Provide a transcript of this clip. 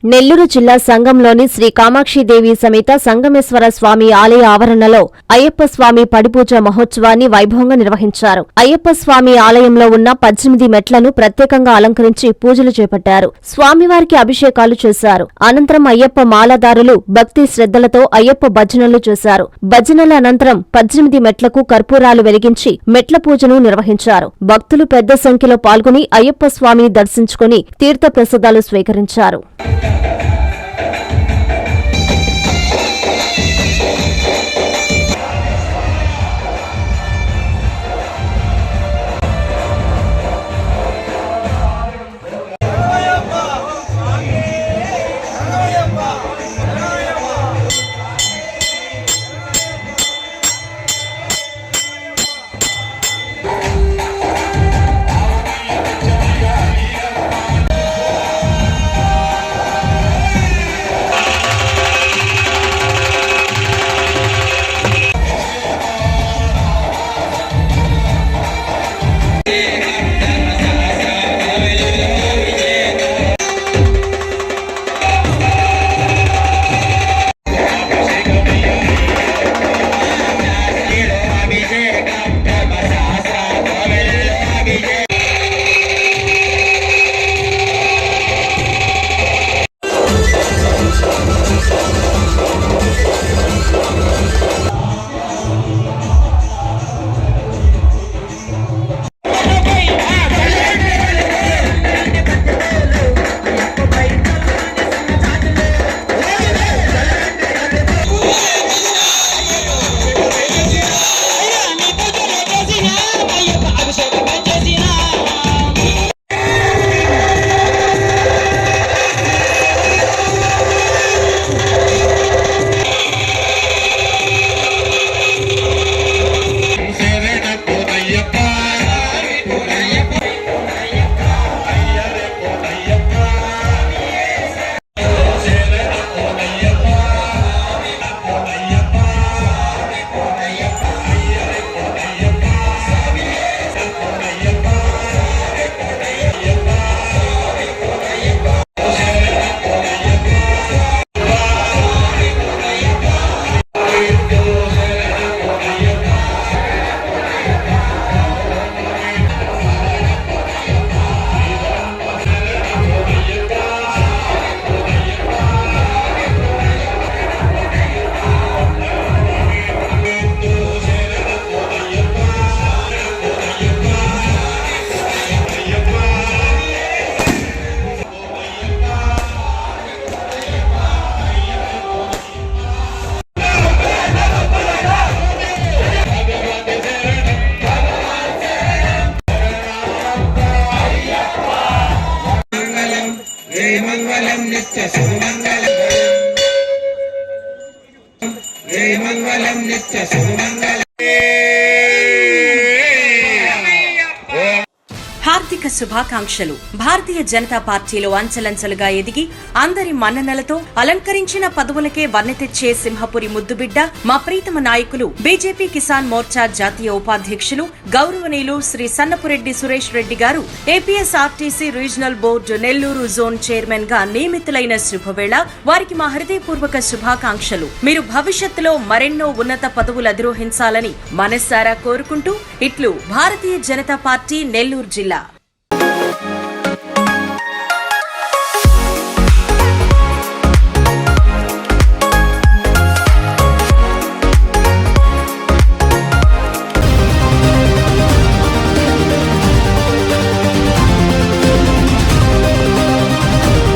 నెల్లూరు జిల్లా సంగంలోని శ్రీ కామాక్షిదేవి సమేత సంగమేశ్వర స్వామి ఆలయ ఆవరణలో అయ్యప్ప స్వామి పడిపూజ మహోత్సవాన్ని వైభవంగా నిర్వహించారు. అయ్యప్ప స్వామి ఆలయంలో ఉన్న 18 మెట్లను ప్రత్యేకంగా అలంకరించి పూజలు చేపట్టారు. స్వామివారికి అభిషేకాలు చేశారు. అనంతరం అయ్యప్ప మాలదారులు భక్తి శ్రద్ధలతో అయ్యప్ప భజనలు చేశారు. భజనల అనంతరం 18 మెట్లకు కర్పూరాలు వెలిగించి మెట్ల పూజను నిర్వహించారు. భక్తులు పెద్ద సంఖ్యలో పాల్గొని అయ్యప్ప స్వామిని దర్శించుకుని తీర్థ ప్రసాదాలు స్వీకరించారు. మంగళం నిత్య సుమంగళం జయ మంగళం నిత్య సుమంగళం. హార్దిక శుభాకాంక్షలు. భారతీయ జనతా పార్టీలో అంచెలంచెలుగా ఎదిగి అందరి మన్ననలతో అలంకరించిన పదవులకే వన్నె తెచ్చే సింహపురి ముద్దుబిడ్డ మా ప్రీతమ నాయకులు బీజేపీ కిసాన్ మోర్చా జాతీయ ఉపాధ్యక్షులు గౌరవనీయులు శ్రీ సన్నపురెడ్డి సురేష్ రెడ్డి గారు APSRTC regional board Nellore zone chairman గా నియమితులైన శుభవేళ వారికి మా హృదయపూర్వక శుభాకాంక్షలు. మీరు భవిష్యత్తులో మరెన్నో ఉన్నత పదవులు అధిరోహించాలని మనస్సారా కోరుకుంటూ ఇట్లు భారతీయ జనతా పార్టీ నెల్లూరు జిల్లా.